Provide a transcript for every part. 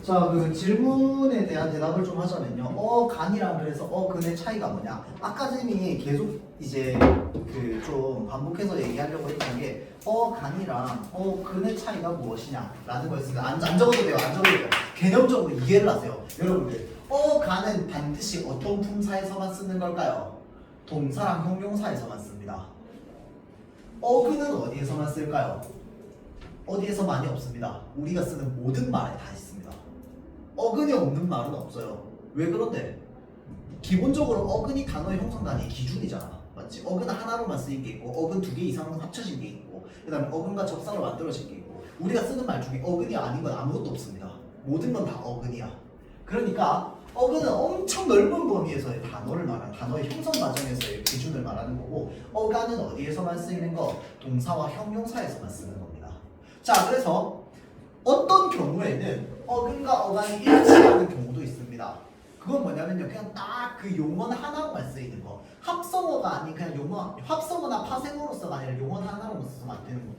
자, 그 질문에 대한 대답을 좀 하자면요. 어간이랑 그래서 어근의 차이가 뭐냐? 아까 쌤이 계속 이제 그 좀 반복해서 얘기하려고 했던 게 어간이랑 어근의 차이가 무엇이냐라는 거였습니다. 안 적어도 돼요. 안 적어도 돼요. 개념적으로 이해를 하세요. 여러분들, 어간은 반드시 어떤 품사에서만 쓰는 걸까요? 동사랑 형용사에서만 씁니다. 어근은 어디에서만 쓸까요? 어디에서 많이 없습니다. 우리가 쓰는 모든 말에 다 있습니다. 어근이 없는 말은 없어요. 왜 그런데? 기본적으로 어근이 단어의 형성 단위의 기준이잖아. 맞지? 어근 하나로만 쓰인 게 있고 어근 2개 이상 합쳐진 게 있고 그 다음에 어근과 접사로 만들어진 게 있고 우리가 쓰는 말 중에 어근이 아닌 건 아무것도 없습니다. 모든 건 다 어근이야. 그러니까 어근은 엄청 넓은 범위에서의 단어를 말하는 단어의 형성 과정에서의 기준을 말하는 거고 어간은 어디에서만 쓰이는 거? 동사와 형용사에서만 쓰는 겁니다. 자, 그래서 어떤 경우에는 어근과 어간이 일치하는 경우도 있습니다. 그건 뭐냐면요, 그냥 딱 그 용언 하나로만 쓰이는 거. 합성어가 아닌 그냥 용어, 합성어나 파생어로서가 아니라 용언 하나로만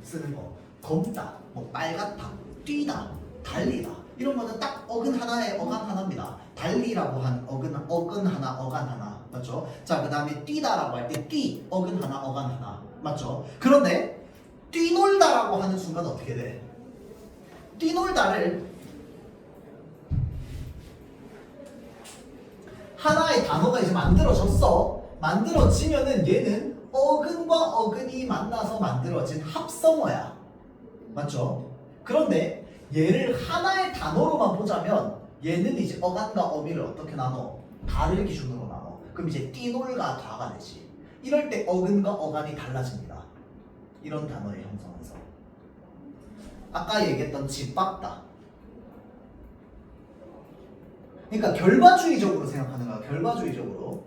쓰는 거. 검다, 뭐 빨갛다, 뛰다, 달리다 이런 거는 딱 어근 하나에 어간 하나입니다. 달리라고 한 어근 하나, 어간 하나, 맞죠? 자, 그 다음에 뛰다라고 할 때 뛰, 어근 하나, 어간 하나, 맞죠? 그런데 뛰놀다라고 하는 순간 어떻게 돼? 뛰놀다를 하나의 단어가 이제 만들어졌어. 만들어지면은 얘는 어근과 어근이 만나서 만들어진 합성어야. 맞죠? 그런데 얘를 하나의 단어로만 보자면 얘는 이제 어간과 어미를 어떻게 나눠? 다를 기준으로 나눠. 그럼 이제 뛰놀과 다가 되지. 이럴 때 어근과 어간이 달라집니다. 이런 단어의 형성에서. 아까 얘기했던 집박다. 그러니까 결과주의적으로 생각하는 거야. 결과주의적으로.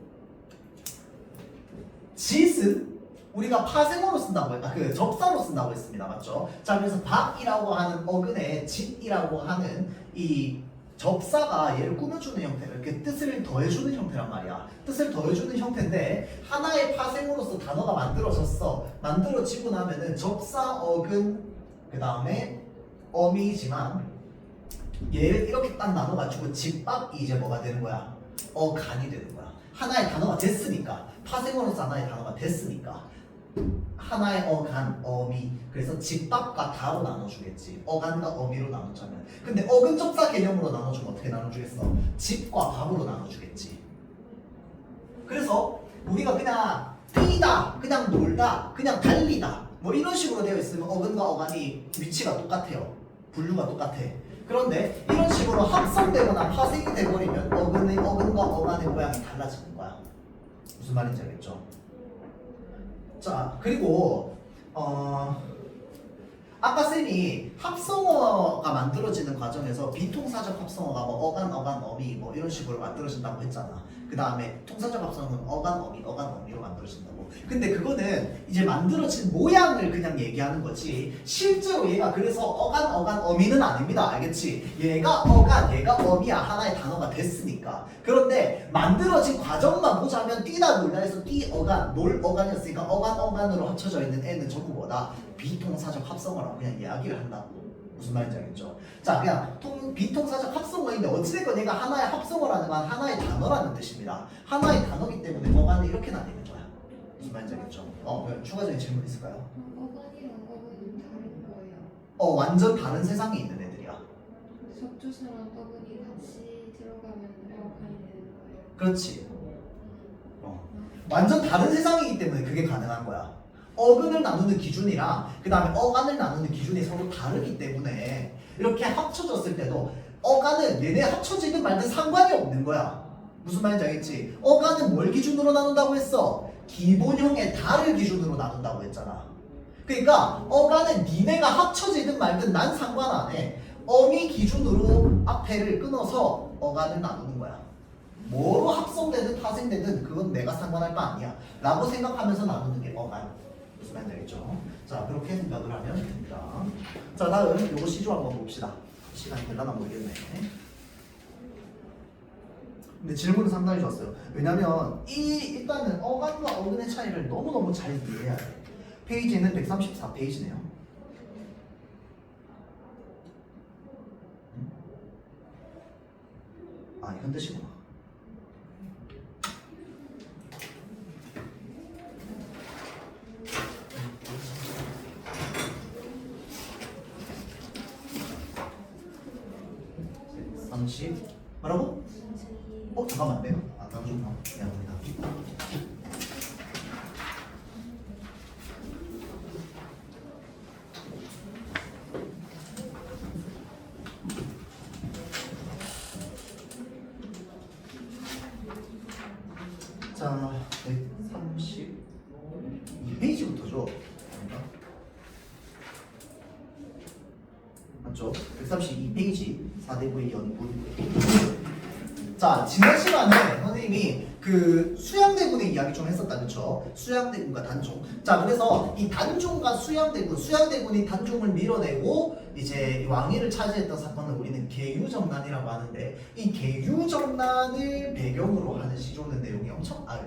짓은 우리가 파생어로 쓴다고 했다. 그 접사로 쓴다고 했습니다. 맞죠? 자, 그래서 박이라고 하는 어근에 짓이라고 하는 이 접사가 얘를 꾸며주는 형태를 이렇게 뜻을 더해주는 형태란 말이야. 뜻을 더해주는 형태인데 하나의 파생어로서 단어가 만들어졌어. 만들어지고 나면은 접사, 어근, 그 다음에 어미지만 얘를 이렇게 딱 나눠가지고 집밥이 이제 뭐가 되는 거야? 어간이 되는 거야. 하나의 단어가 됐으니까. 파생어로서 하나의 단어가 됐으니까. 하나의 어간, 어미. 그래서 집밥과 다로 나눠주겠지. 어간과 어미로 나누자면. 근데 어근 접사 개념으로 나눠주면 어떻게 나눠주겠어? 집과 밥으로 나눠주겠지. 그래서 우리가 그냥 뛰다, 그냥 놀다, 그냥 달리다 뭐 이런 식으로 되어 있으면 어근과 어간이 위치가 똑같아요. 분류가 똑같아. 그런데 이런 식으로 합성되거나 파생이 돼버리면 어근과 어간의 모양이 달라지는 거야. 무슨 말인지 알겠죠? 자, 그리고 아까 쌤이 합성어가 만들어지는 과정에서 비통사적 합성어가 뭐 어간, 어미 뭐 이런 식으로 만들어진다고 했잖아. 그 다음에 통사적 합성어는 어간, 어미로 만들어진다고. 근데 그거는 이제 만들어진 모양을 그냥 얘기하는 거지 실제로 얘가 그래서 어간, 어미는 아닙니다. 알겠지? 얘가 어간, 얘가 어미야. 하나의 단어가 됐으니까. 그런데 만들어진 과정만 보자면 뛰다 놀다 해서 뛰어간, 놀어간이었으니까 어간으로 합쳐져 있는 애는 전부 뭐다? 비통사적 합성어라고 그냥 이야기를 한다고. 무슨 말인지 알겠죠? 자, 그냥 비통사적 합성어인데 어찌됐건 얘가 하나의 합성어라는 건 하나의 단어라는 뜻입니다. 하나의 단어이기 때문에 어간은 이렇게 나뉘는 거야. 무슨 말인지 알겠죠? 추가적인 질문 있을까요? 어간이랑 어근은 다른 거예요. 완전 다른 세상에 있는 애들이야. 접두사랑 어근이 같이 들어가면 어간이 되는 거예요. 그렇지. 완전 다른 세상이기 때문에 그게 가능한 거야. 어근을 나누는 기준이랑 그 다음에 어간을 나누는 기준이 서로 다르기 때문에 이렇게 합쳐졌을 때도 어간은 얘네 합쳐지든 말든 상관이 없는 거야. 무슨 말인지 알겠지? 어간은 뭘 기준으로 나눈다고 했어? 기본형의 달을 기준으로 나눈다고 했잖아. 그러니까 어간은 니네가 합쳐지든 말든 난 상관 안 해. 어미 기준으로 앞에를 끊어서 어간을 나누는 거야. 뭐로 합성되든 파생되든 그건 내가 상관할 거 아니야 라고 생각하면서 나누는 게 어간. 무슨 말인지 알겠죠? 자, 그렇게 생각을 하면 됩니다. 자, 다음 요거 시조 한번 봅시다. 시간이 되려나 모르겠네. 근데 질문은 상당히 좋았어요. 왜냐면 일단은 어간과 어근의 차이를 너무너무 잘 이해해야 돼. 페이지는 134페이지네요. 아 이건 뜻이구나. 뭐라고? 잠깐만 내가 단중 나와. 미안합니다. 자, 132페이지부터죠. 맞죠? 132페이지 4대부의 연분. 자, 지난 시간에 선생님이 그 수양대군의 이야기 좀 했었다, 그쵸? 수양대군과 단종. 자, 그래서 이 단종과 수양대군이 단종을 밀어내고 이제 왕위를 차지했던 사건을 우리는 계유정난이라고 하는데, 이 계유정난을 배경으로 하는 시조는 내용이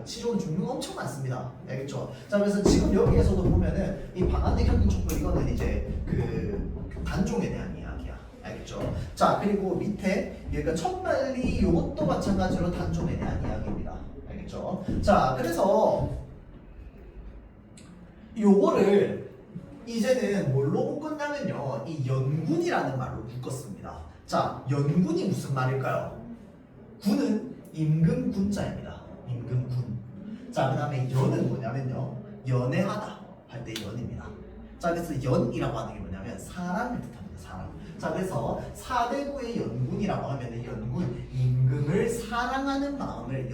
시조는 종류가 엄청 많습니다. 알겠죠? 자, 그래서 지금 여기에서도 보면은 이 방한대 현근촉불 이거는 이제 그 단종에 대한 이야기야. 알겠죠? 자, 그리고 밑에 여기가 천만리 이것도 마찬가지로 단종에 대한 이야기입니다. 알겠죠? 자, 그래서 요거를 이제는 뭘로 묶었냐면요, 이 연군이라는 말로 묶었습니다. 자, 연군이 무슨 말일까요? 군은 임금군자입니다. 임금군. 자, 그 다음에 연은 뭐냐면요, 연애하다 할 때 연입니다. 자, 그래서 연이라고 하는 게 뭐냐면 사람을 뜻합니다. 사람. 자, 그래서 사대부의 연군이라고 하면은 연군, 임금을 사랑하는 마음을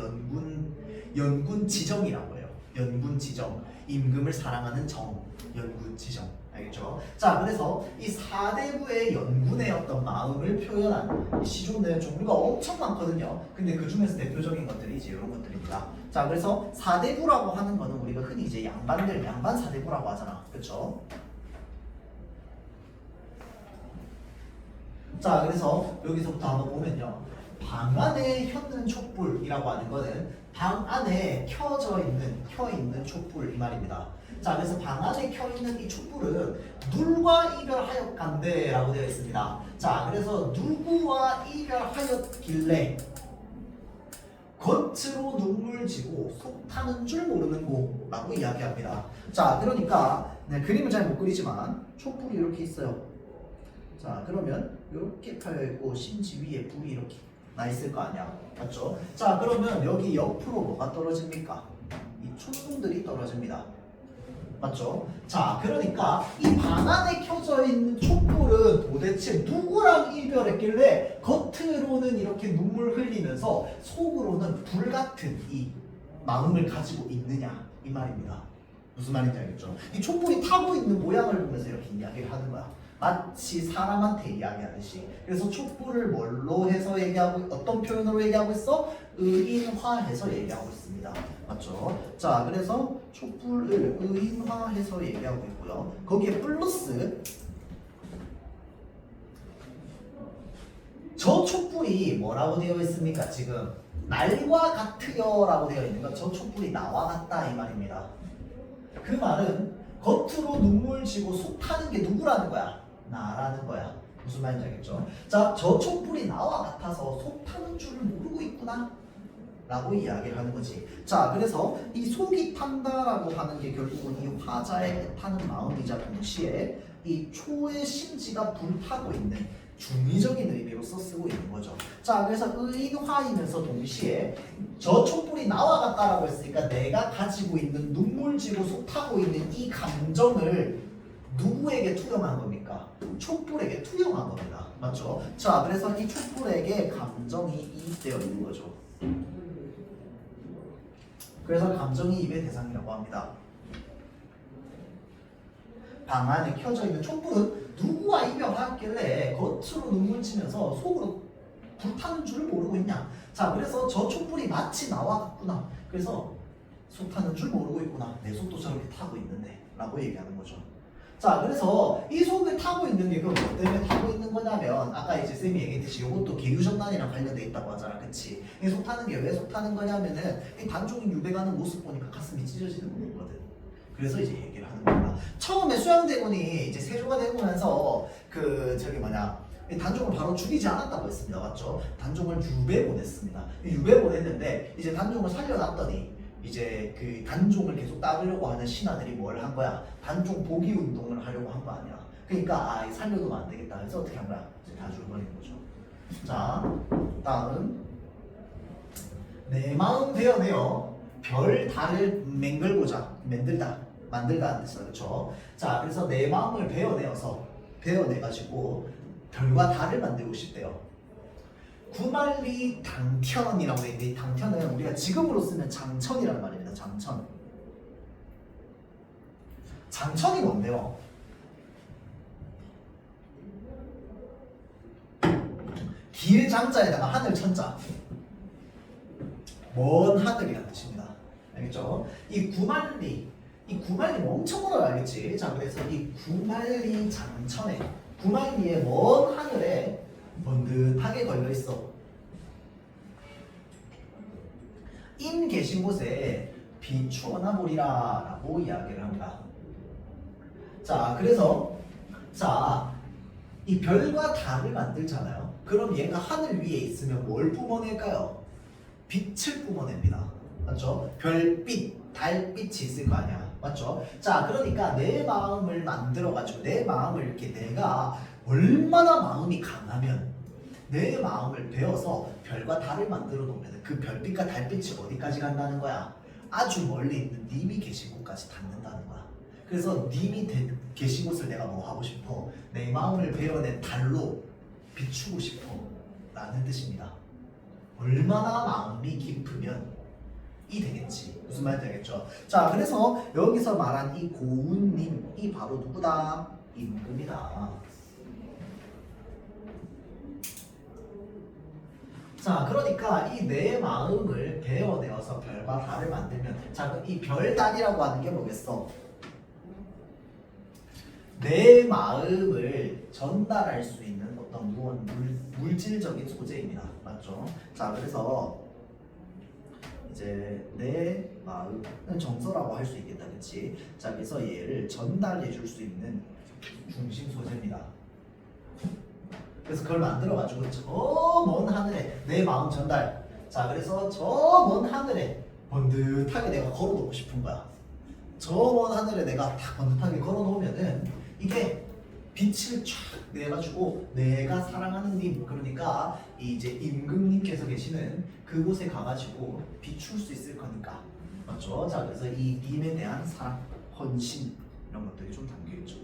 연군지정이라고 해요. 연군지정, 임금을 사랑하는 정, 연군지정. 알겠죠? 자, 그래서 이 사대부의 연군의 어떤 마음을 표현한 이 시조는 종류가 엄청 많거든요. 근데 그 중에서 대표적인 것들이 이제 이런 것들입니다. 자, 그래서 사대부라고 하는 거는 우리가 흔히 이제 양반 사대부라고 하잖아. 그렇죠? 자, 그래서 여기서부터 한번 보면요, 방 안에 켜는 촛불이라고 하는 거는 방 안에 켜 있는 촛불 이 말입니다. 자, 그래서 방 안에 켜 있는 이 촛불은 눌과 이별하였간대라고 되어 있습니다. 자, 그래서 누구와 이별하였길래 겉으로 눈물 지고 속 타는 줄 모르는 고라고 이야기합니다. 자, 그러니까 그림을 잘 못 그리지만 촛불이 이렇게 있어요. 자, 그러면 이렇게 펴있고 심지 위에 불이 이렇게 나 있을 거 아니야. 맞죠? 자, 그러면 여기 옆으로 뭐가 떨어집니까? 이 촛불들이 떨어집니다. 맞죠? 자, 그러니까 이 방 안에 켜져 있는 촛불은 도대체 누구랑 이별했길래 겉으로는 이렇게 눈물 흘리면서 속으로는 불같은 이 마음을 가지고 있느냐 이 말입니다. 무슨 말인지 알겠죠? 이 촛불이 타고 있는 모양을 보면서 이렇게 이야기를 하는 거야. 마치 사람한테 이야기하듯이. 그래서 촛불을 뭘로 해서 얘기하고, 어떤 표현으로 얘기하고 있어? 의인화해서 얘기하고 있습니다. 맞죠? 자, 그래서 촛불을 의인화해서 얘기하고 있고요. 거기에 플러스 저 촛불이 뭐라고 되어 있습니까? 지금 날과 같으여 라고 되어 있는 건 저 촛불이 나와 같다 이 말입니다. 그 말은 겉으로 눈물 지고 속 타는 게 누구라는 거야? 나라는 거야. 무슨 말인지 알겠죠? 자, 저 촛불이 나와 같아서 속 타는 줄을 모르고 있구나 라고 이야기를 하는 거지. 자, 그래서 이 속이 탄다라고 하는 게 결국은 이 화자의 타는 마음이자 동시에 이 초의 심지가 불타고 있는 중의적인 의미로서 쓰고 있는 거죠. 자, 그래서 의인화이면서 동시에 저 촛불이 나와 같다라고 했으니까 내가 가지고 있는 눈물지고 속 타고 있는 이 감정을 누구에게 투영한 겁니까? 촛불에게 투영한 겁니다. 맞죠? 자, 그래서 이 촛불에게 감정이 이입되어 있는 거죠. 그래서 감정이입의 대상이라고 합니다. 방 안에 켜져 있는 촛불은 누구와 이별하길래 겉으로 눈물 치면서 속으로 불타는 줄 모르고 있냐. 자, 그래서 저 촛불이 마치 나와 같구나. 그래서 속 타는 줄 모르고 있구나. 내 속도 저렇게 타고 있는데 라고 얘기하는 거죠. 자, 그래서 이 속을 타고 있는 게 그 뭐 때문에 타고 있는 거냐면 아까 이제 쌤이 얘기했듯이 이것도 계유전난이랑 관련돼 있다고 하잖아. 그치? 이 속 타는 게 왜 속 타는 거냐면은 이 단종이 유배가는 모습 보니까 가슴이 찢어지는 거거든. 그래서 이제 얘기를 하는 겁니다. 처음에 수양대군이 이제 세조가 되고 나서 그 저기 뭐냐 단종을 바로 죽이지 않았다고 했습니다. 맞죠? 단종을 유배 보냈습니다. 유배 보냈는데 이제 단종을 살려놨더니 이제 그 단종을 계속 따르려고 하는 신하들이 뭘 한 거야? 단종 복위 운동을 하려고 한 거 아니야. 그러니까 살려두면 안 되겠다 해서 어떻게 한 거야? 이제 다 죽여버리는 거죠. 자, 다음 내 마음 베어내어 별 달을 맹글고자 만들다는 뜻이다. 그렇죠? 자, 그래서 내 마음을 베어내가지고 별과 달을 만들고 싶대요. 구만리 당천이라고 돼 있는데, 이 당천은 우리가 지금으로 쓰면 장천이라는 말입니다. 장천. 장천이 뭔데요? 길 장자에다가 하늘 천자. 먼 하늘이라는 뜻입니다. 알겠죠? 이 구만리 엄청 멀어요. 알겠지? 자, 그래서 이 구만리 장천에, 구만리의 먼 하늘에 번듯하게 걸려있어. 인 계신 곳에 비추어나 보리라 라고 이야기를 합니다. 자, 그래서 이 별과 달을 만들잖아요. 그럼 얘가 하늘 위에 있으면 뭘 뿜어낼까요? 빛을 뿜어냅니다. 맞죠? 별빛, 달빛이 있을 거 아니야. 맞죠? 자, 그러니까 내 마음을 만들어가지고 내 마음을 이렇게 내가 얼마나 마음이 강하면 내 마음을 베어서 별과 달을 만들어 놓으면 그 별빛과 달빛이 어디까지 간다는 거야? 아주 멀리 있는 님이 계신 곳까지 닿는다는 거야. 그래서 님이 계신 곳을 내가 뭐 하고 싶어? 내 마음을 베어낸 달로 비추고 싶어 라는 뜻입니다. 얼마나 마음이 깊으면 이 되겠지. 무슨 말인지 알겠죠? 자, 그래서 여기서 말한 이 고운님, 이 바로 누구다? 임금이다. 자, 그러니까 이 내 마음을 베어내어서 별과 달을 만들면, 자, 그럼 이 별달이라고 하는 게 뭐겠어? 내 마음을 전달할 수 있는 어떤 물질적인 소재입니다. 맞죠? 자, 그래서 이제 내 마음은 정서라고 할 수 있겠다. 그치? 자, 그래서 얘를 전달해 줄 수 있는 중심 소재입니다. 그래서 그걸 만들어가지고 저 먼 하늘에 내 마음 전달. 자, 그래서 저 먼 하늘에 번듯하게 내가 걸어놓고 싶은 거야. 저 먼 하늘에 내가 딱 번듯하게 걸어놓으면은 이게 빛을 쫙 내가지고 내가 사랑하는 님, 그러니까 이제 임금님께서 계시는 그곳에 가가지고 비출 수 있을 거니까. 맞죠? 자, 그래서 이 님에 대한 사랑, 헌신 이런 것들이 좀 담겨있죠.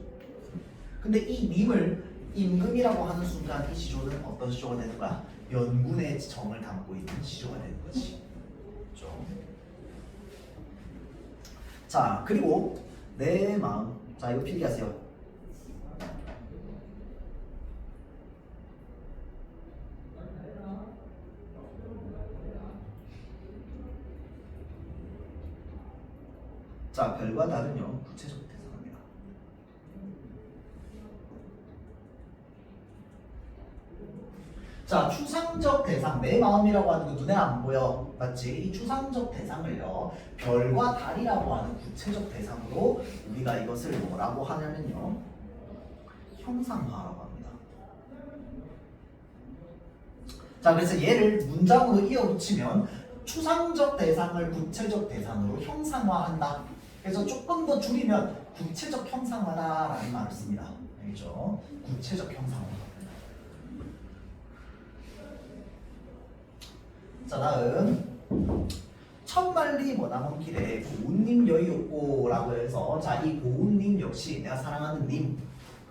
근데 이 님을 임금이라고 하는 순간 이 시조는 어떤 시조가 되는 거야? 연군의 정을 담고 있는 시조가 되는 거지. 그렇죠? 자, 그리고 내 마음. 자, 이거 필기하세요. 자, 별과 달은요, 구체적 대상입니다. 자, 추상적 대상, 내 마음이라고 하는 거 눈에 안 보여. 맞지? 이 추상적 대상을요, 별과 달이라고 하는 구체적 대상으로 우리가 이것을 뭐라고 하냐면요, 형상화라고 합니다. 자, 그래서 얘를 문장으로 이어붙이면 추상적 대상을 구체적 대상으로 형상화한다. 그래서 조금 더 줄이면 구체적 형상화다라는 말을 씁니다. 알겠죠? 구체적 형상화. 자, 다음 천만리 머나먼 길에 고운님 여의없고라고 해서, 자, 이 고운님 역시 내가 사랑하는 님,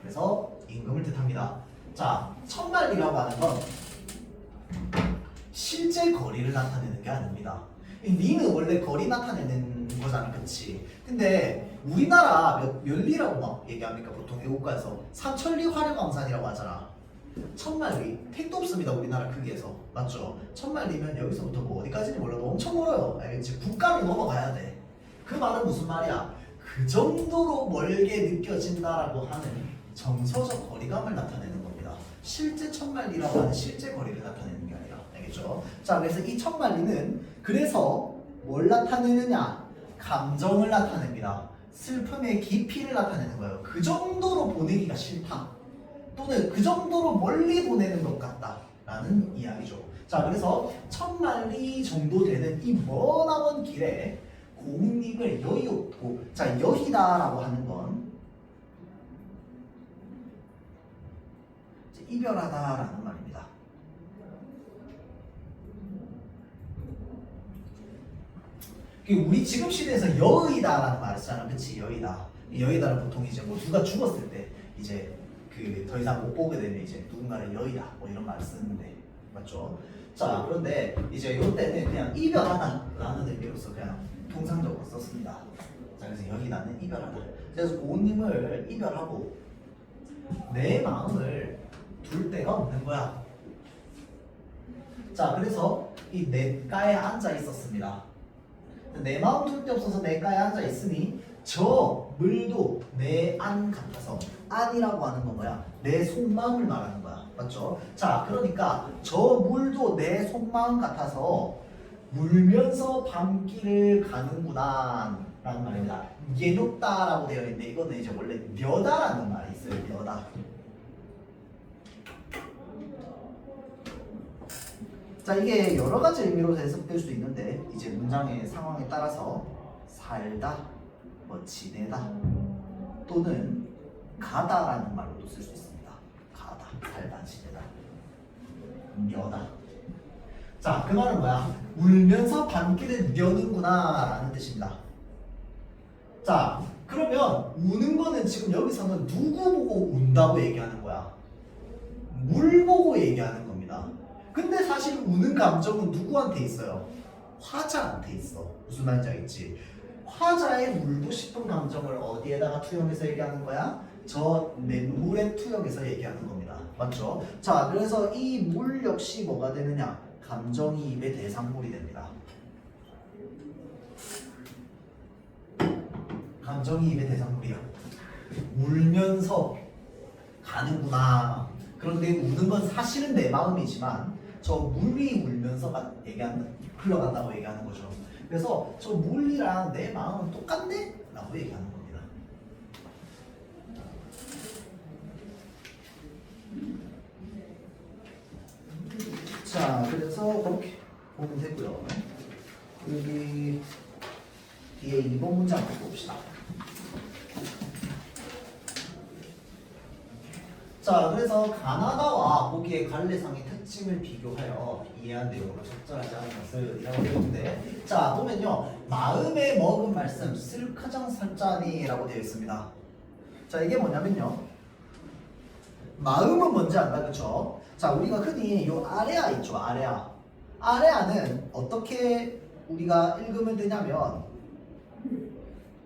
그래서 임금을 뜻합니다. 자, 천만리라고 하는 건 실제 거리를 나타내는 게 아닙니다. 이 님은 원래 거리 나타내는 거잖아, 그렇지? 근데 우리나라 몇 리라고 막 얘기합니까? 보통 애국가에서 삼천리 화려강산이라고 하잖아. 천만리 택도 없습니다. 우리나라 크기에서. 맞죠? 천만리면 여기서부터 뭐 어디까지는 몰라도 엄청 멀어요. 알겠지? 국가를 넘어가야 돼. 그 말은 무슨 말이야? 그 정도로 멀게 느껴진다라고 하는 정서적 거리감을 나타내는 겁니다. 실제 천만리라고 하는 실제 거리를 나타내는 게 아니라. 알겠죠? 자, 그래서 이 천만리는 그래서 뭘 나타내느냐? 감정을 나타냅니다. 슬픔의 깊이를 나타내는 거예요. 그 정도로 보내기가 싫다. 또는 그 정도로 멀리 보내는 것 같다라는 이야기죠. 자, 그래서 1000마리 정도 되는 이 머나먼 길에 고운님을 여의없고, 자, 여의다라고 하는 건 이별하다라는 말입니다. 우리 지금 시대에서 여의다라는 말을 쓰잖아, 그치? 여의다. 여의다는 보통 이제 뭐 누가 죽었을 때 이제 그 더 이상 못 보게 되면 이제 누군가를 여의다 뭐 이런 말을 쓰는데, 맞죠? 자, 그런데 이제 이때는 그냥 이별하다라는 의미로서 그냥 통상적으로 썼습니다. 자, 그래서 여의다는 이별하다. 그래서 고운님을 이별하고 내 마음을 둘 데가 없는 거야. 자, 그래서 이 냇가에 앉아 있었습니다. 내 마음 둘 데 없어서 냇가에 앉아 있으니 저 물도 내 안 같아서, 안이라고 하는 건 뭐야? 내 속마음을 말하는 거야. 맞죠? 자, 그러니까 저 물도 내 속마음 같아서 울면서 밤길을 가는구나 라는 말입니다. 예욕다라고 되어 있는데 이거는 이제 원래 려다라는 말이 있어요. 려다. 자, 이게 여러 가지 의미로 해석될 수 있는데 이제 문장의 상황에 따라서 살다, 뭐 지내다 또는 가다라는 말로도 쓸 수 있습니다. 가다, 살다, 지내다, 려다. 자, 그 말은 뭐야? 울면서 밤길을 려는구나 라는 뜻입니다. 자, 그러면 우는 거는 지금 여기서는 누구 보고 운다고 얘기하는 거야? 물 보고 얘기하는 겁니다. 근데 사실 우는 감정은 누구한테 있어요? 화자한테 있어. 무슨 말인지 알겠지? 화자의 울고 싶은 감정을 어디에다가 투영해서 얘기하는 거야? 저 냇물에 투영해서 얘기하는 겁니다. 맞죠? 자, 그래서 이 물 역시 뭐가 되느냐? 감정이입의 대상물이 됩니다. 감정이입의 대상물이야. 울면서 가는구나. 그런데 우는 건 사실은 내 마음이지만 저 물이 울면서 흘러간다고 얘기하는 거죠. 그래서 저 물이랑 내 마음은 똑같네? 라고 얘기하는 겁니다. 자, 그래서 그렇게 보면 되고요. 여기 뒤에 2번 문장 봅시다. 자, 그래서 가나다와 거기에 갈래상의 특징을 비교하여 이해한 내용으로 적절하지 않은 것을 이라고 되어 있는데, 자, 보면요, 마음에 먹은 말씀 슬카장 살짜니라고 되어 있습니다. 자, 이게 뭐냐면요, 마음은 뭔지 안다, 그쵸? 자, 우리가 흔히 요 아레아 있죠, 아레아. 아레아는 어떻게 우리가 읽으면 되냐면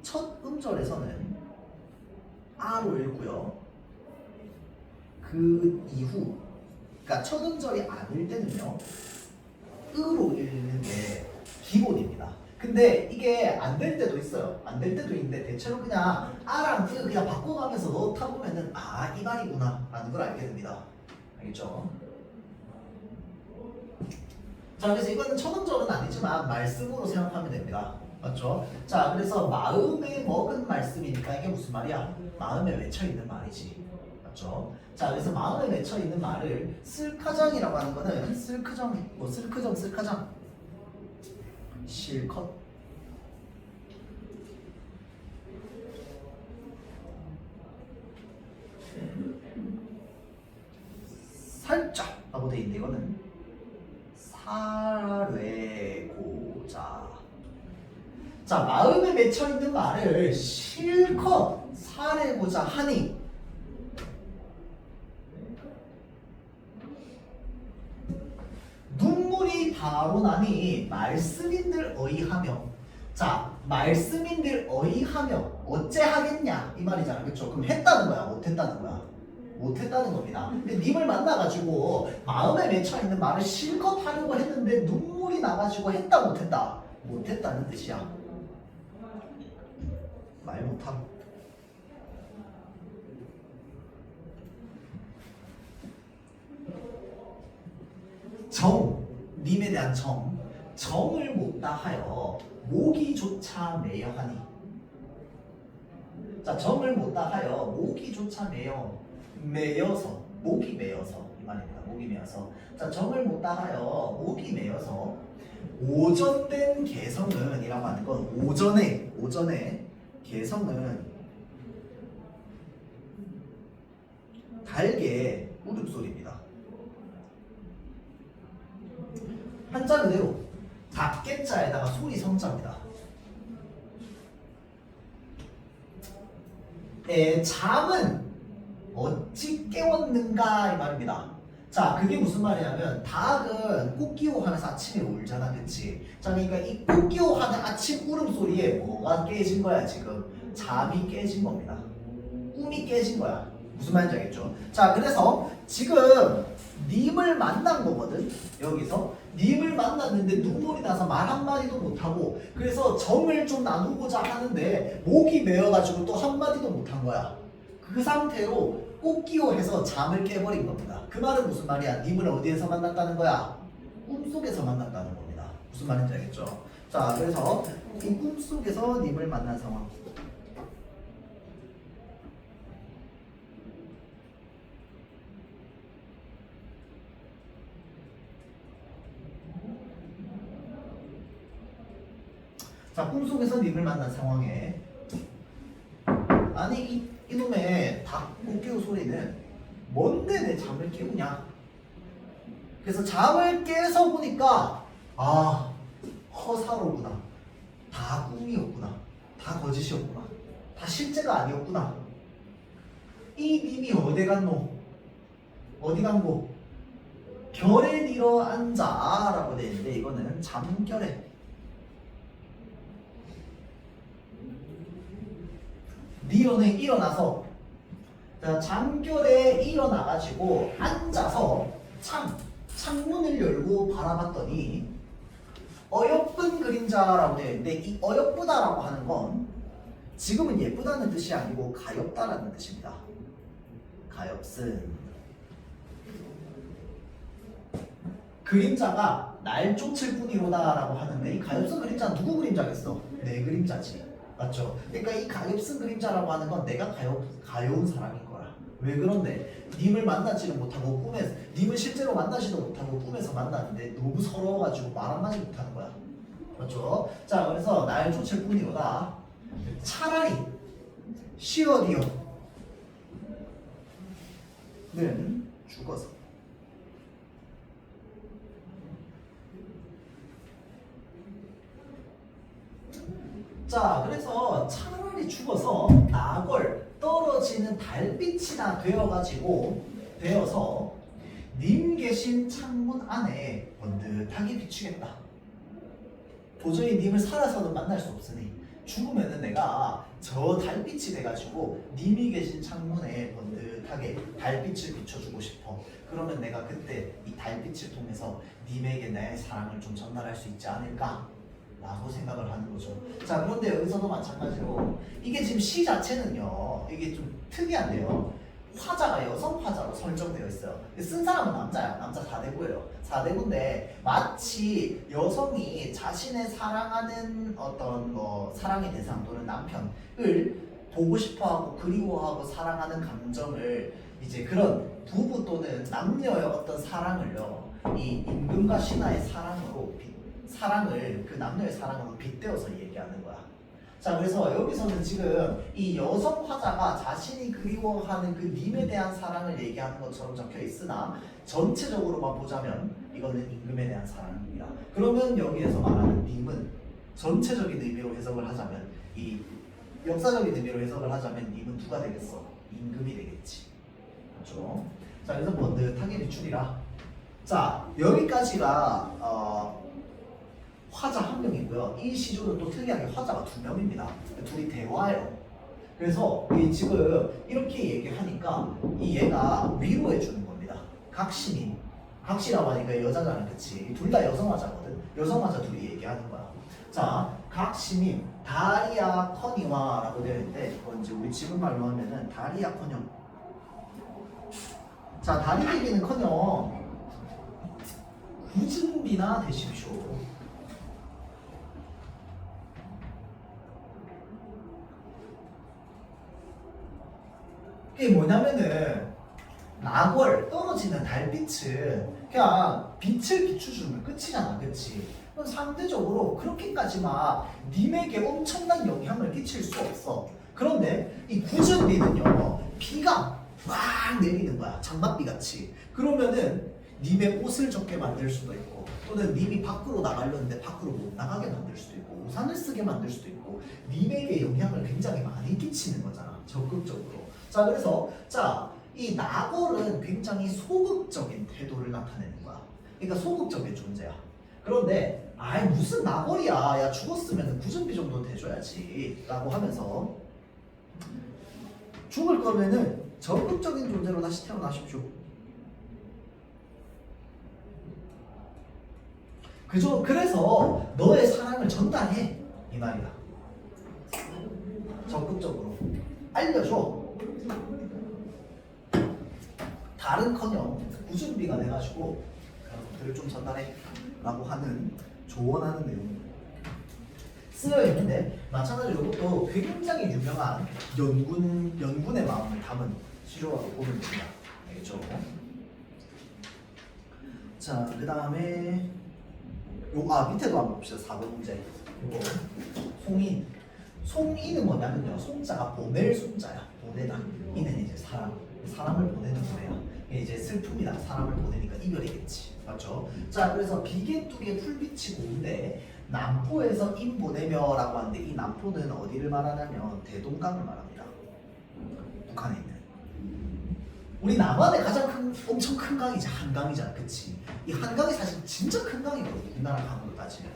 첫 음절에서는 아로 읽고요. 그 이후, 그러니까 첫 음절이 아닐 때는요, 으로 읽는 게 기본입니다. 근데 이게 안 될 때도 있어요. 안 될 때도 있는데 대체로 그냥 아랑 으 그냥 바꿔가면서 넣다 보면은 아, 이 말이구나 라는 걸 알게 됩니다. 알겠죠? 자, 그래서 이거는 첫 음절은 아니지만 말씀으로 생각하면 됩니다. 맞죠? 자, 그래서 마음에 먹은 말씀이니까 이게 무슨 말이야? 마음에 맺혀있는 말이지. 맞죠? 자, 그래서 마음에 맺혀있는 말을 슬카장이라고 하는 거는 슬크정, 뭐 슬카장 실컷 살짝 라고 돼 있는데 이거는 사례고자. 자, 마음에 맺혀있는 말을 실컷 사례고자 하니 눈물이 바로 나니 말씀인들 어이하며. 자, 말씀인들 어이하며 어째 하겠냐 이 말이잖아. 그쵸? 그럼 했다는 거야, 못했다는 거야? 못했다는 겁니다. 근데 님을 만나가지고 마음에 맺혀있는 말을 실컷 하려고 했는데 눈물이 나가지고 했다 못했다? 못했다는 뜻이야. 말 못함. 정, 님에 대한 정을 못다하여 모기조차 매여하니. 자, 정을 못다하여 모기조차 매여서 목이 메어서 이 말입니다. 목이 메어서. 자, 정을 못 따라요. 목이 메어서 오전된 개성은 이라고 하는 건 오전에 개성은 달게 울음소리입니다. 한자 그대로 닭개자에다가 소리 성자입니다. 잠은 어찌 깨웠는가 이 말입니다. 자, 그게 무슨 말이냐면 닭은 꽃기호 하면서 아침에 울잖아, 그치? 자, 그러니까 이 꽃기호 하는 아침 울음소리에 뭐가 깨진 거야 지금? 잠이 깨진 겁니다. 꿈이 깨진 거야. 무슨 말인지 알겠죠? 자, 그래서 지금 님을 만난 거거든. 여기서 님을 만났는데 눈물이 나서 말 한마디도 못하고, 그래서 정을 좀 나누고자 하는데 목이 메어가지고 또 한마디도 못한 거야. 그 상태로 꽃기호해서 잠을 깨버린 겁니다. 그 말은 무슨 말이야? 님을 어디에서 만났다는 거야? 꿈속에서 만났다는 겁니다. 무슨 말인지 알겠죠? 자, 그래서 이 꿈속에서 님을 만난 상황. 자, 꿈속에서 님을 만난 상황에 아니 이놈의 닭 꽃기호 소리는 뭔데 내 잠을 깨우냐? 그래서 잠을 깨서 보니까 아, 허사로구나. 다 꿈이었구나. 다 거짓이었구나. 다 실제가 아니었구나. 이 님이 어디 갔노? 어디 간고? 결에 들어 앉아라고 되어 있는데 이거는 잠결에 니어는 일어나서, 자, 잠결에 일어나가지고 앉아서 창문을 열고 바라봤더니 어여쁜 그림자라고 되어 있는데 이 어여쁘다라고 하는 건 지금은 예쁘다는 뜻이 아니고 가엾다라는 뜻입니다. 가엾은 그림자가 날 쫓을 뿐이로다라고 하는데 이 가엾은 그림자는 누구 그림자겠어? 내 그림자지. 맞죠? 그러니까 이 가엾은 그림자라고 하는 건 내가 가여운 사람인 거야. 왜 그런데? 님을 만나지를 못하고 꿈에서, 님을 실제로 만나지도 못하고 꿈에서 만났는데 너무 서러워가지고 말 한마디 못하는 거야. 맞죠? 자, 그래서 날 쫓을 뿐이로다. 차라리 시어디어는 죽어서. 자, 그래서 차라리 죽어서 나걸 떨어지는 달빛이나 되어서 님 계신 창문 안에 번듯하게 비추겠다. 도저히 님을 살아서는 만날 수 없으니 죽으면은 내가 저 달빛이 돼가지고 님이 계신 창문에 번듯하게 달빛을 비춰주고 싶어. 그러면 내가 그때 이 달빛을 통해서 님에게 내 사랑을 좀 전달할 수 있지 않을까? 라고 생각을 하는 거죠. 자, 그런데 여기서도 마찬가지로 이게 지금 시 자체는요, 이게 좀 특이한데요. 화자가 여성 화자로 설정되어 있어요. 쓴 사람은 남자야. 남자 4대구예요. 4대구인데 마치 여성이 자신의 사랑하는 어떤 뭐 사랑의 대상 또는 남편을 보고 싶어하고 그리워하고 사랑하는 감정을 이제 그런 부부 또는 남녀의 어떤 사랑을요, 이 임금과 신하의 사랑을 그 남녀의 사랑으로 빗대어서 얘기하는 거야. 자, 그래서 여기서는 지금 이 여성 화자가 자신이 그리워하는 그 님에 대한 사랑을 얘기하는 것처럼 적혀 있으나 전체적으로만 보자면 이거는 임금에 대한 사랑입니다. 그러면 여기에서 말하는 님은 전체적인 의미로 해석을 하자면, 이 역사적인 의미로 해석을 하자면 님은 누가 되겠어? 임금이 되겠지. 그렇죠? 자, 그래서 번듯하게 비추리라. 자, 여기까지가 화자 한 명이고요. 이 시조는 또 특이하게 화자가 2명입니다. 둘이 대화해요. 그래서 이 지금 이렇게 얘기하니까 이 얘가 위로해 주는 겁니다. 각시라고 하니까 여자잖아, 그치? 둘 다 여성 화자거든. 여성 화자 둘이 얘기하는 거야. 자, 각시님 다리아 커니와라고 되어 있는데 이건 이제 우리 지금 말로 하면은 다리아 커녕. 자, 다리 얘기는 커녕 굳은비나 되십시오. 이게 뭐냐면은 낙월 떨어지는 달빛은 그냥 빛을 비추주면 끝이잖아, 그치? 그럼 상대적으로 그렇게까지 막 님에게 엄청난 영향을 끼칠 수 없어. 그런데 이 굳은 비는요, 비가 막 내리는 거야, 장맛비 같이. 그러면은 님의 옷을 젖게 만들 수도 있고, 또는 님이 밖으로 나가려는데 밖으로 못 나가게 만들 수도 있고, 우산을 쓰게 만들 수도 있고, 님에게 영향을 굉장히 많이 끼치는 거잖아, 적극적으로. 자, 그래서 이 낙월은 굉장히 소극적인 태도를 나타내는 거야. 그러니까 소극적인 존재야. 그런데 아이 무슨 낙월이야, 야 죽었으면 구준비 정도 돼줘야지 라고 하면서 죽을 거면은 적극적인 존재로 다시 태어나십시오. 그죠? 그래서 너의 사랑을 전달해, 이 말이야. 적극적으로 알려줘. 다른커녕 구준비가 돼가지고 그를 좀 전달해 라고 하는, 조언하는 내용입니다. 쓰여 있는데 마찬가지로 이것도 굉장히 유명한 연군의 마음을 담은 시조라고 보면 됩니다. 알겠죠? 자, 그 다음에 밑에도 한번 봅시다. 4번 문제. 이거 송이는 뭐냐면요, 송자가 보낼 송자야. 보내다. 이는 이제 사람을 보내는 거예요. 이게 이제 슬픔이다. 사람을 보내니까 이별이겠지. 맞죠? 자, 그래서 비개뚝에 풀빛이 고운데 남포에서 인 보내며라고 하는데, 이 남포는 어디를 말하냐면 대동강을 말합니다. 북한에 있는. 우리 남한의 가장 엄청 큰 강이지, 한강이잖아, 그치? 이 한강이 사실 진짜 큰 강이거든, 우리나라 강으로 따지면.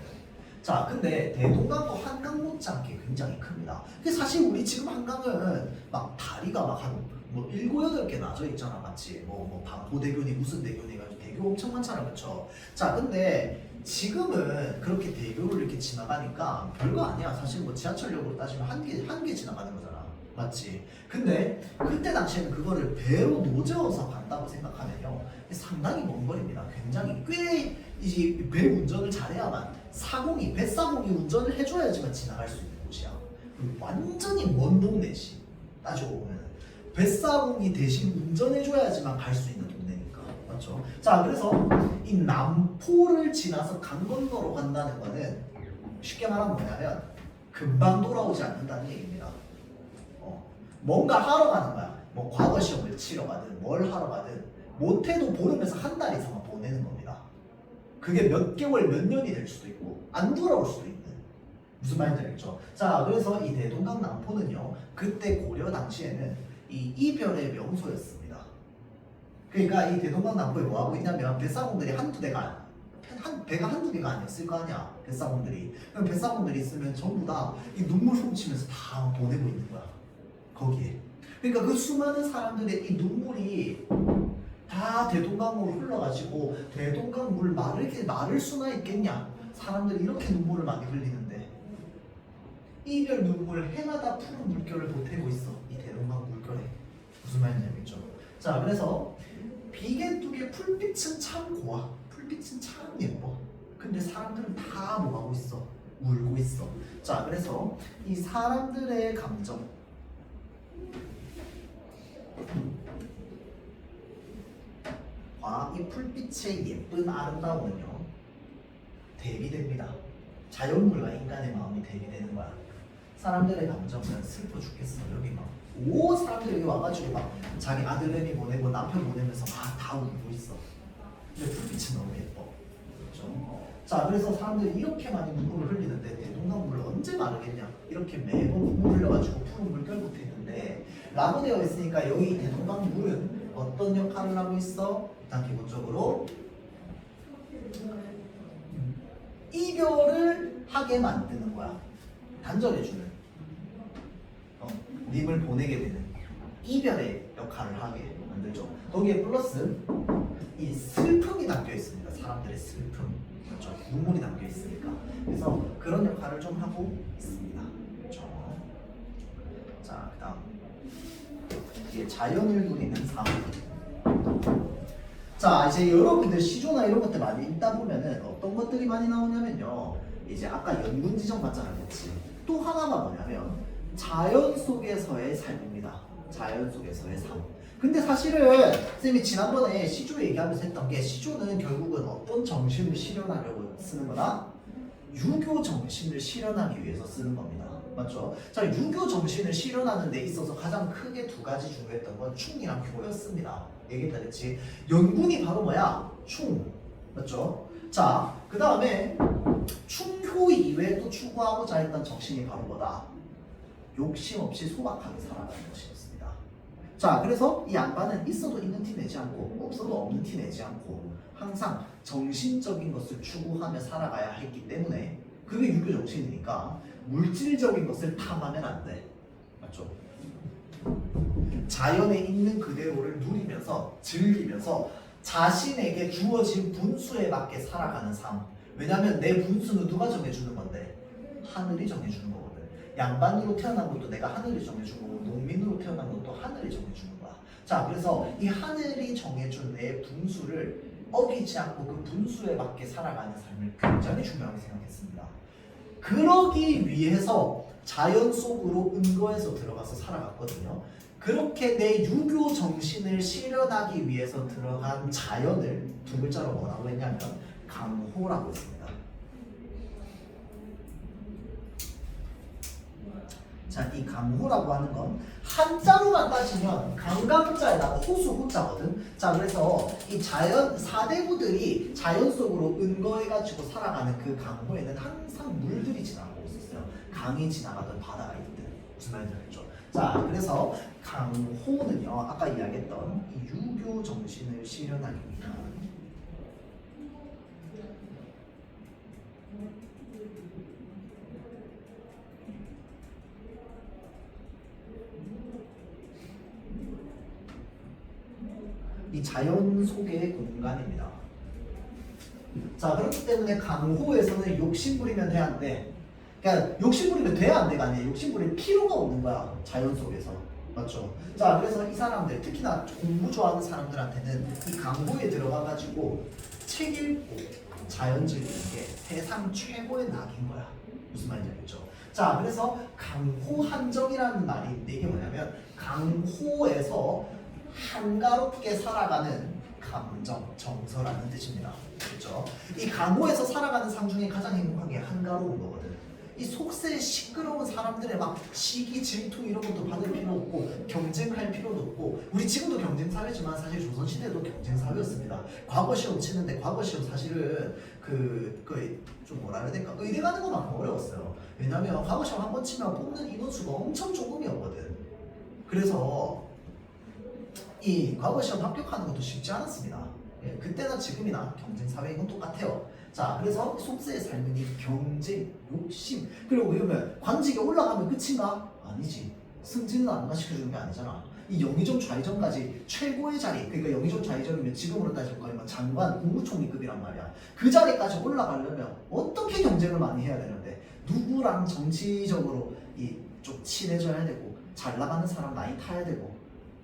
자, 근데 대동강도 한강 못지않게 굉장히 큽니다. 근데 사실 우리 지금 한강은 막 다리가 막 한 뭐 7, 8개 나져 있잖아, 맞지? 뭐 반포대교니 무슨 대교니 가지고 대교 엄청 많잖아, 그쵸? 자, 근데 지금은 그렇게 대교를 이렇게 지나가니까 별거 아니야. 사실 뭐 지하철역으로 따지면 한 개 지나가는 거잖아, 맞지? 근데 그때 당시에는 그거를 배로 노저어서 간다고 생각하면요, 상당히 먼 거리입니다. 굉장히 꽤 이제 배 운전을 잘해야만 뱃사공이 운전을 해줘야지만 지나갈 수 있는 곳이야. 완전히 먼 동네지, 따지고 보면. 뱃사공이 대신 운전해줘야지만 갈 수 있는 동네니까, 맞죠? 자, 그래서 이 남포를 지나서 강 건너로 간다는 거는 쉽게 말하면 뭐냐면 금방 돌아오지 않는다는 얘기입니다. 뭔가 하러 가는 거야. 뭐 과거 시험을 치러 가든 뭘 하러 가든 못해도 보름에서 한 달 이상은 보내는 겁니다. 그게 몇 개월, 몇 년이 될 수도 있고 안 돌아올 수도 있는. 무슨 말인지 알겠죠? 자, 그래서 이 대동강 남포는요, 그때 고려 당시에는 이 이별의 명소였습니다. 그러니까 이 대동강 남포에 뭐 하고 있냐면 뱃사공들이 배가 한두 개가 아니었을 거 아니야, 뱃사공들이. 그럼 뱃사공들이 있으면 전부 다 이 눈물 훔치면서 다 보내고 있는 거야, 거기에. 그러니까 그 수많은 사람들의 이 눈물이 다 대동강으로 흘러가지고 대동강 물 마를 수나 있겠냐? 사람들이 이렇게 눈물을 많이 흘리는데 이별 눈물 해마다 푸른 물결을 보태고 있어, 이 대동강 물결에. 무슨 말인지 알겠죠? 자, 그래서 비개뚝의 풀빛은 참 고와, 풀빛은 참 예뻐. 근데 사람들은 다 뭐하고 있어? 울고 있어. 자, 그래서 이 사람들의 감정, 이 풀빛의 예쁜 아름다움은요, 대비됩니다. 자연물과 인간의 마음이 대비되는 거야. 사람들의 감정은 슬퍼 죽겠어. 여기 막 사람들이 여기 와가지고 막 자기 아들내미 보내고 남편 보내면서 막 다 울고 있어. 근데 불빛이 너무 예뻐. 그렇죠? 자, 그래서 사람들이 이렇게 많이 눈물을 흘리는데 대동강 물을 언제 마르겠냐? 이렇게 매번 눈물 흘려가지고 푸른 물결 붙어있는데 라고 되어 있으니까 여기 대동강 물은 어떤 역할을 하고 있어? 일단 기본적으로 이별을 하게 만드는 거야. 단절해주는, 님을 보내게 되는 이별의 역할을 하게 만들죠. 거기에 플러스 이 슬픔이 담겨 있습니다. 사람들의 슬픔, 그렇죠? 눈물이 담겨 있으니까. 그래서 그런 역할을 좀 하고 있습니다. 그렇죠? 자, 그다음 이게 자연을 누리는 삶. 자, 이제 여러분들 시조나 이런 것들 많이 읽다 보면은 어떤 것들이 많이 나오냐면요, 이제 아까 연군 지정 맞잖아, 그렇지? 또 하나가 뭐냐면 자연 속에서의 삶입니다. 자연 속에서의 삶. 근데 사실은 선생님이 지난번에 시조 얘기하면서 했던 게 시조는 결국은 어떤 정신을 실현하려고 쓰는 거다? 유교 정신을 실현하기 위해서 쓰는 겁니다. 맞죠? 자, 유교 정신을 실현하는 데 있어서 가장 크게 두 가지 중요했던 건 충이랑 효였습니다. 얘기했다 그랬지? 연군이 바로 뭐야? 충. 맞죠? 자, 그 다음에 충효 이외에 또 추구하고자 했던 정신이 바로 뭐다? 욕심 없이 소박하게 살아가는 것이었습니다. 자, 그래서 이 양반은 있어도 있는 티 내지 않고 없어도 없는 티 내지 않고 항상 정신적인 것을 추구하며 살아가야 했기 때문에 그게 유교 정신이니까 물질적인 것을 탐하면 안 돼. 맞죠? 자연에 있는 그대로를 누리면서 즐기면서 자신에게 주어진 분수에 맞게 살아가는 삶. 왜냐면 내 분수는 누가 정해주는 건데? 하늘이 정해주는 거거든. 양반으로 태어난 것도 내가 하늘이 정해준 거고 농민으로 태어난 것도 하늘이 정해주는 거야. 자, 그래서 이 하늘이 정해준 내 분수를 어기지 않고 그 분수에 맞게 살아가는 삶을 굉장히 중요하게 생각했습니다. 그러기 위해서 자연 속으로 은거해서 들어가서 살아갔거든요. 그렇게 내 유교 정신을 실현하기 위해서 들어간 자연을 두 글자로 뭐라고 했냐면 강호라고 했습니다. 자, 이 강호라고 하는 건 한자로만 따지면 강강자에다가 호수 호자거든. 자, 그래서 이 자연 사대부들이 자연 속으로 은거해가지고 살아가는 그 강호에는 항상 물들이 지나가고 있었어요. 강이 지나가던 바다가 있든. 무슨 말인지 알죠? 자, 그래서 강호는요, 아까 이야기했던 이 유교 정신을 실현하기 위한 이 자연 속의 공간입니다. 자, 그렇기 때문에 강호에서는 욕심부리면 돼, 안 돼? 그러니까 욕심부리면 돼, 안 돼가 아니에요. 욕심부릴 필요가 없는 거야, 자연 속에서. 맞죠? 자, 그래서 이 사람들, 특히나 공부 좋아하는 사람들한테는 이 강호에 들어가가지고 책 읽고 자연 즐기는 게 세상 최고의 낙인 거야. 무슨 말인지 알겠죠? 자, 그래서 강호 한정이라는 말이 있는데 이게 뭐냐면 강호에서 한가롭게 살아가는 감정, 정서라는 뜻입니다. 그렇죠? 이 강호에서 살아가는 삶 중에 가장 행복한 게 한가로운 거거든. 이 속세에 시끄러운 사람들의 막 시기, 질투 이런 것도 받을 필요 없고 경쟁할 필요도 없고 우리 지금도 경쟁 사회지만 사실 조선시대도 경쟁 사회였습니다. 과거 시험 치는데 과거 시험 사실은 좀 뭐라 해야 될까? 의대 가는 것만큼 어려웠어요. 왜냐면 과거 시험 한 번 치면 뽑는 인원수가 엄청 조금이었거든. 그래서 이 과거 시험 합격하는 것도 쉽지 않았습니다. 예, 그때나 지금이나 경쟁 사회인 건 똑같아요. 자, 그래서 속세의 삶은 이 경쟁, 욕심, 그리고 그러면 관직에 올라가면 끝인가? 아니지. 승진은 안가시켜주는 게 아니잖아. 이 영의정 좌의정까지 최고의 자리, 그러니까 영의정 좌의정이면 지금으로 따질 거면 장관, 국무총리급이란 말이야. 그 자리까지 올라가려면 어떻게 경쟁을 많이 해야 되는데 누구랑 정치적으로 좀 친해져야 되고 잘 나가는 사람 많이 타야 되고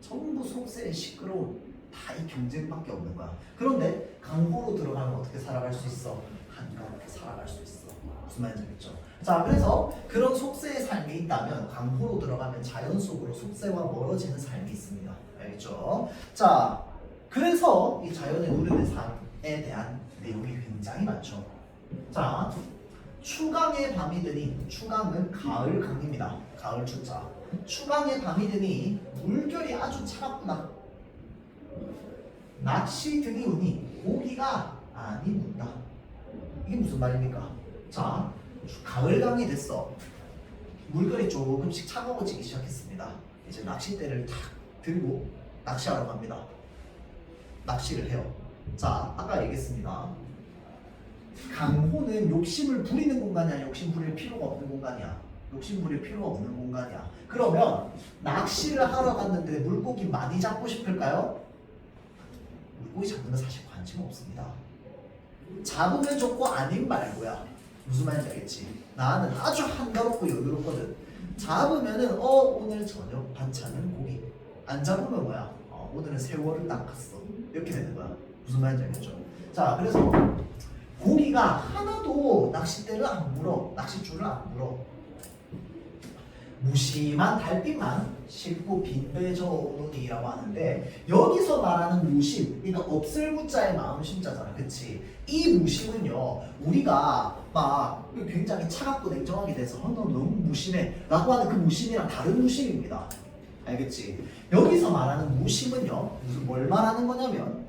전부 속세에 시끄러운 다 이 경쟁밖에 없는 거야. 그런데 강호로 들어가면 어떻게 살아갈 수 있어? 한가롭게 살아갈 수 있어. 무슨 말인지 알겠죠? 자, 그래서 그런 속세의 삶이 있다면 강호로 들어가면 자연 속으로 속세와 멀어지는 삶이 있습니다. 알겠죠? 자, 그래서 이 자연의 누리는 삶에 대한 내용이 굉장히 많죠. 자, 추강의 밤이 드니, 추강은 가을 강입니다. 가을 추자. 추강의 밤이 드니 물결이 아주 차갑구나. 낚시 등이 오니 고기가 아니 문다. 이게 무슨 말입니까? 자, 가을강이 됐어. 물결이 조금씩 차가워지기 시작했습니다. 이제 낚싯대를 탁 들고 낚시하러 갑니다. 낚시를 해요. 자, 아까 얘기했습니다. 강호는 욕심을 부리는 공간이야, 욕심 부릴 필요가 없는 공간이야. 욕심 부릴 필요가 없는 공간이야. 그러면 낚시를 하러 갔는데 물고기 많이 잡고 싶을까요? 물고기 잡는 건 사실 관심 없습니다. 잡으면 좋고 아님 말고야. 무슨 말인지 알겠지? 나는 아주 한가롭고 여유롭거든. 잡으면은 오늘 저녁 반찬은 고기. 안 잡으면 뭐야? 오늘은 세월을 낚았어. 이렇게 되는 거야. 무슨 말인지 알겠죠? 자, 그래서 고기가 하나도 낚싯대를 안 물어. 낚싯줄을 안 물어. 무심한 달빛만 싣고 빈배 저오느니라고 하는데 여기서 말하는 무심, 그러니까 없을 무자의 마음 심자잖아, 그치? 이 무심은요 우리가 막 굉장히 차갑고 냉정하게 돼서 너 너무 무심해 라고 하는 그 무심이랑 다른 무심입니다. 알겠지? 여기서 말하는 무심은요 무슨 뭘 말하는 거냐면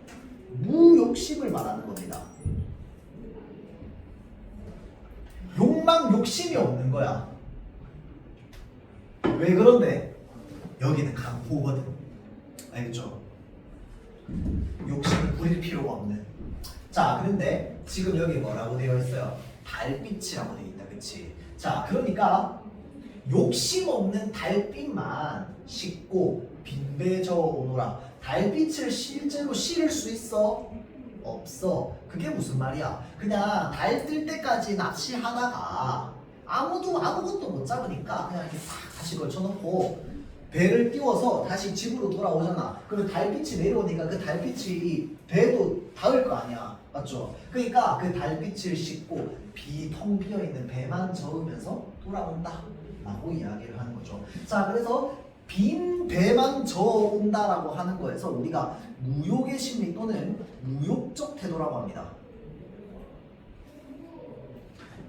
무욕심을 말하는 겁니다. 욕망, 욕심이 없는 거야. 왜 그런데? 여기는 강호거든. 알겠죠? 욕심을 부릴 필요가 없는. 자, 그런데 지금 여기 뭐라고 되어 있어요? 달빛이라고 되어 있다, 그치? 자, 그러니까 욕심 없는 달빛만 싣고 빈배 저어 오노라. 달빛을 실제로 실을 수 있어? 없어. 그게 무슨 말이야? 그냥 달 뜰 때까지 낚시하다가 아무것도 못 잡으니까 그냥 이렇게 싹 다시 걸쳐놓고 배를 띄워서 다시 집으로 돌아오잖아. 그러면 달빛이 내려오니까 그 달빛이 이 배도 닿을 거 아니야. 맞죠? 그러니까 그 달빛을 싣고 텅 비어있는 배만 저으면서 돌아온다 라고 이야기를 하는 거죠. 자, 그래서 빈 배만 저어온다라고 하는 거에서 우리가 무욕의 심리 또는 무욕적 태도라고 합니다.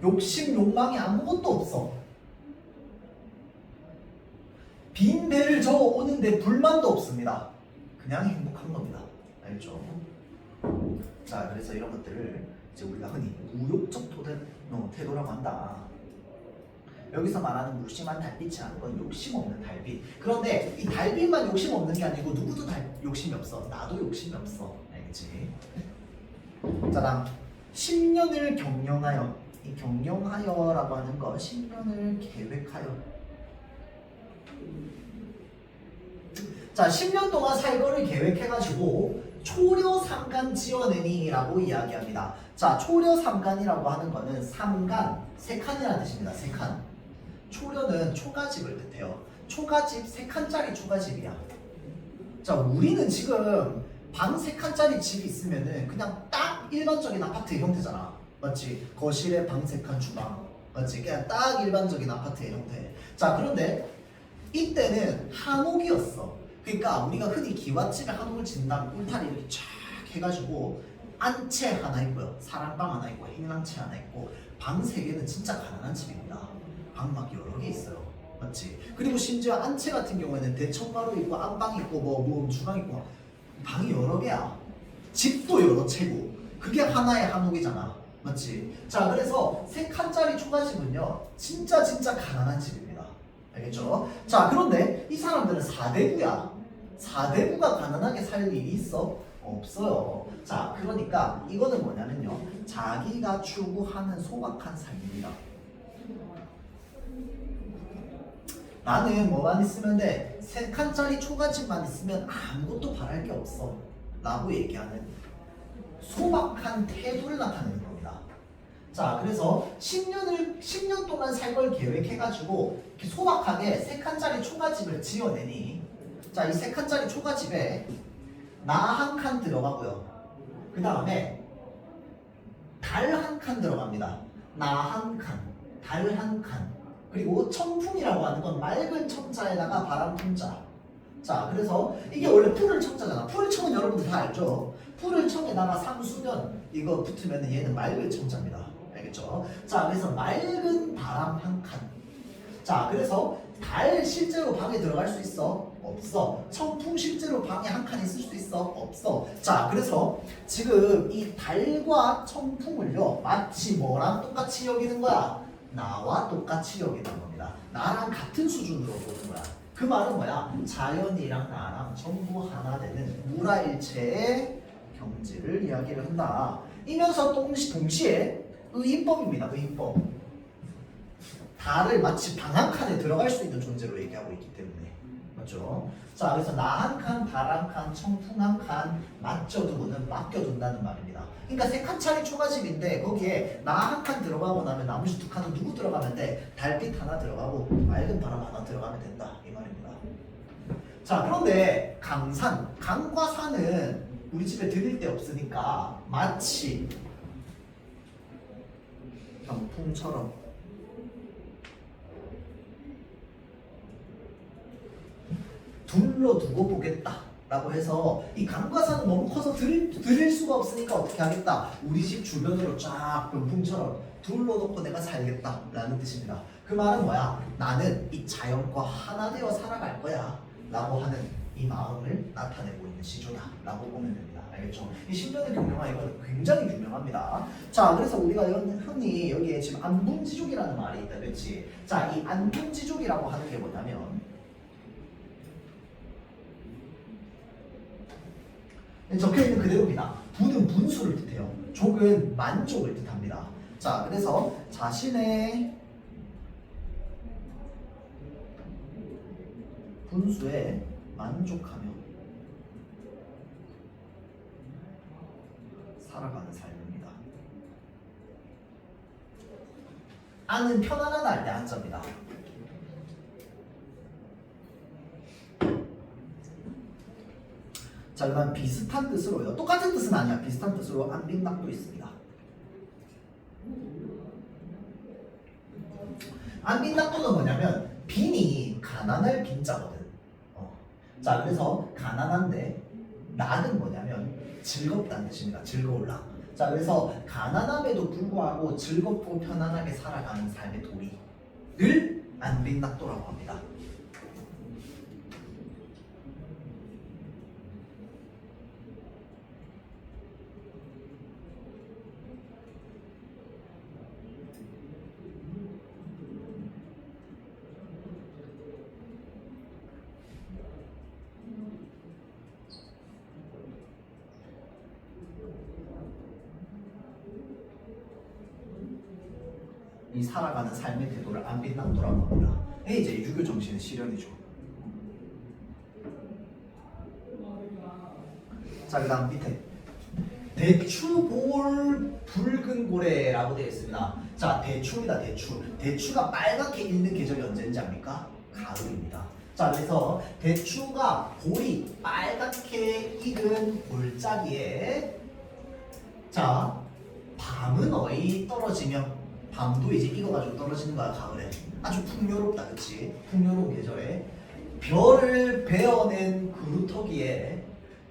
욕심, 욕망이 아무것도 없어. 빈 배를 저어오는데 불만도 없습니다. 그냥 행복한 겁니다. 알죠? 자, 그래서 이런 것들을 이제 우리가 흔히 무욕적 태도라고 한다. 여기서 말하는 무심한 달빛이라는 건 욕심 없는 달빛. 그런데 이 달빛만 욕심 없는 게 아니고 누구도 욕심이 없어. 나도 욕심이 없어. 알겠지? 자, 다음 10년을 경영하여. 이 경영하여라고 하는 거 10년을 계획하여. 자, 10년 동안 살 거를 계획해가지고 초려삼간 지어내니라고 이야기합니다. 자, 초려삼간이라고 하는 거는 삼간, 세 칸이라는 뜻입니다. 세 칸. 초려는 초가집을 뜻해요. 초가집, 세 칸짜리 초가집이야. 자, 우리는 지금 방 세 칸짜리 집이 있으면은 그냥 딱 일반적인 아파트의 형태잖아. 맞지? 거실에 방 세 칸 주방. 맞지? 그냥 딱 일반적인 아파트의 형태. 자, 그런데 이때는 한옥이었어. 그러니까 우리가 흔히 기와집에 한옥을 짓는다면 울타리 이렇게 쫙 해가지고 안채 하나 있고요, 사랑방 하나 있고, 행랑채 하나 있고, 방 3개는 진짜 가난한 집입니다. 방 막 여러 개 있어요. 맞지? 그리고 심지어 안채 같은 경우에는 대청가로 있고, 안방 있고, 뭐 주방 있고, 방이 여러 개야. 집도 여러 채고, 그게 하나의 한옥이잖아. 맞지? 자, 그래서 3칸짜리 초가집은요 진짜 가난한 집입니다. 알겠죠? 자, 그런데 이 사람들은 4대부야. 4대부가 가난하게 살 일이 있어? 없어요. 자, 그러니까 이거는 뭐냐면요, 자기가 추구하는 소박한 삶입니다. 나는 뭐만 있으면 돼? 3칸짜리 초가집만 있으면 아무것도 바랄 게 없어 라고 얘기하는 소박한 태도를 나타내는 겁니다. 자, 그래서 10년 동안 살 걸 계획해가지고 이렇게 소박하게 3칸짜리 초가집을 지어내니, 자, 이 3칸짜리 초가집에 나 1칸 들어가고요. 그 다음에 달 1칸 들어갑니다. 나 1칸, 달 1칸. 그리고 청풍이라고 하는 건 맑은 청자에다가 바람 풍자. 자, 그래서 이게 원래 풀을 청자잖아. 풀을 청은 여러분들 다 알죠? 풀을 청에다가 상수면 이거 붙으면 얘는 맑은 청자입니다. 알겠죠? 자, 그래서 맑은 바람 1칸. 자, 그래서 달 실제로 방에 들어갈 수 있어? 없어. 청풍 실제로 방에 1칸 있을 수 있어? 없어. 자, 그래서 지금 이 달과 청풍을요 마치 뭐랑 똑같이 여기는 거야? 나와 똑같이 여기는 겁니다. 나랑 같은 수준으로 보는 거야. 그 말은 뭐야? 자연이랑 나랑 전부 하나 되는 무라일체의 경지를 이야기를 한다. 이면서 동시에 의인법입니다. 의인법. 달을 마치 방 1칸에 들어갈 수 있는 존재로 얘기하고 있기 때문에. 맞죠? 자, 그래서 나 1칸, 달 1칸, 청풍 1칸 맡겨두고는 맡겨둔다는 말입니다. 그러니까 3칸짜리 초가집인데 거기에 나 1칸 들어가고 나면 나머지 2칸은 누구 들어가면 돼? 달빛 하나 들어가고 맑은 바람 하나 들어가면 된다. 이 말입니다. 자, 그런데 강산, 강과 산은 우리 집에 들일 데 없으니까 마치 병풍처럼 둘러두고 보겠다 라고 해서 이 강과사는 너무 커서 들일 수가 없으니까 어떻게 하겠다, 우리 집 주변으로 쫙 병풍처럼 둘러놓고 내가 살겠다 라는 뜻입니다. 그 말은 뭐야? 나는 이 자연과 하나 되어 살아갈 거야 라고 하는 이 마음을 나타내고 있는 시조다 라고 보면 됩니다. 알겠죠? 이 10년의 경영화 이건 굉장히 유명합니다. 자, 그래서 우리가 흔히 여기에 지금 안분지족이라는 말이 있다, 그렇지? 자, 이 안분지족이라고 하는 게 뭐냐면 적혀있는 그대로입니다. 분은 분수를 뜻해요. 족은 만족을 뜻합니다. 자, 그래서 자신의 분수에 만족하며 살아가는 삶입니다. 안은 편안하다 할 때 안자입니다. 자, 그 다음 비슷한 뜻으로요. 똑같은 뜻은 아니야. 비슷한 뜻으로 안빈낙도 있습니다. 안빈낙도는 뭐냐면 빈이 가난할 빈자거든. 자, 그래서 가난한데 낙은 뭐냐면 즐겁다는 뜻입니다. 즐거울라. 자, 그래서 가난함에도 불구하고 즐겁고 편안하게 살아가는 삶의 도리를 안빈낙도라고 합니다. 이 살아가는 삶의 태도를 안빈낙도라고 합니다. 이게 이제 유교 정신의 실현이죠. 자, 그 다음 밑에 대추볼 붉은 고래라고 되어 있습니다. 자, 대추입니다. 대추가 빨갛게 익는 계절이 언제인지 압니까? 가을입니다. 자, 그래서 대추가 볼이 빨갛게 익은 볼짜기에 자, 밤은 어이 떨어지며 밤도 이제 익어가지고 떨어지는 거야, 가을에. 아주 풍요롭다, 그치? 풍요로운 계절에 별을 베어낸 그루터기에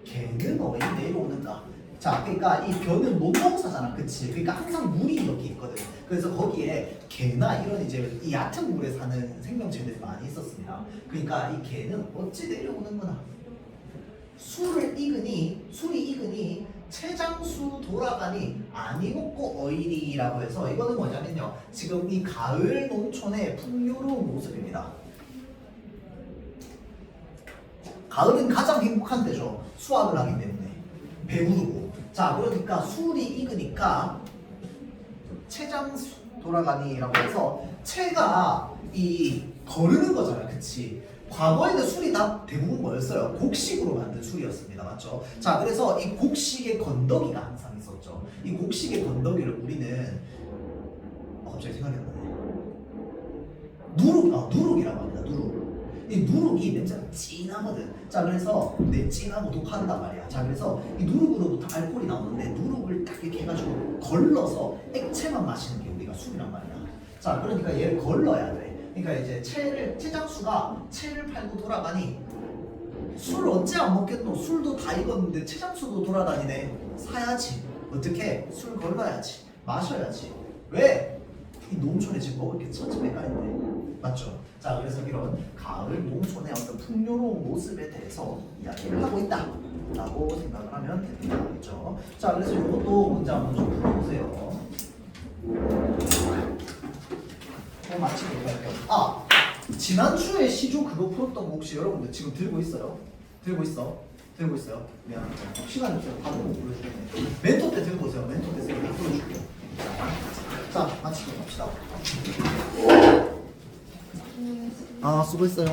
개는 어이 내려오는가. 자, 그러니까 이 벼는 논농사잖아, 그치? 그러니까 항상 물이 이렇게 있거든. 그래서 거기에 개나 이런 이제 이 얕은 물에 사는 생명체들이 많이 있었습니다. 그러니까 이 개는 어찌 내려오는구나. 술이 익으니 채장수 돌아가니 아니 먹고 어이리라고 해서 이거는 뭐냐면요, 지금 이 가을 농촌의 풍요로운 모습입니다. 가을은 가장 행복한 때죠. 수확을 하기 때문에 배부르고. 자, 그러니까 술이 익으니까 채장수 돌아가니라고 해서 채가 이 거르는 거잖아요, 그치? 과거에는 술이 다 대부분 뭐였어요? 곡식으로 만든 술이었습니다. 맞죠? 자, 그래서 이 곡식의 건더기가 항상 있었죠. 이 곡식의 건더기를 우리는 갑자기 생각이 안 나네. 누룩이라고 합니다. 누룩. 이 누룩이 냄새가 진하거든. 자, 그래서 진하고 독하단 말이야. 자, 그래서 이 누룩으로부터 알코올이 나오는데 누룩을 딱 이렇게 해가지고 걸러서 액체만 마시는 게 우리가 술이란 말이야. 자, 그러니까 얘를 걸러야 돼. 그러니까 이제 채장수가 채를 팔고 돌아가니 술 어째 안 먹겠노? 술도 다 익었는데 채장수도 돌아다니네. 사야지. 어떻게? 술 걸러야지. 마셔야지. 왜? 이 농촌에 지금 먹을 게 천지백갈인데. 맞죠? 자, 그래서 이런 가을 농촌의 어떤 풍요로운 모습에 대해서 이야기를 하고 있다 라고 생각을 하면 됩니다. 그렇죠? 자, 그래서 이것도 문제 한번 좀 풀어보세요. 마치도록 할게요. 아, 지난주에 시조 그거 풀었던 거 혹시 여러분들 지금 들고 있어요? 들고 있어요? 미안합니다. 시간이 없어요. 바로 보여주겠네. 멘토 때 들고 오세요. 멘토 때 제가 보여줄게요. 자, 마치도록 합시다. 아, 수고했어요.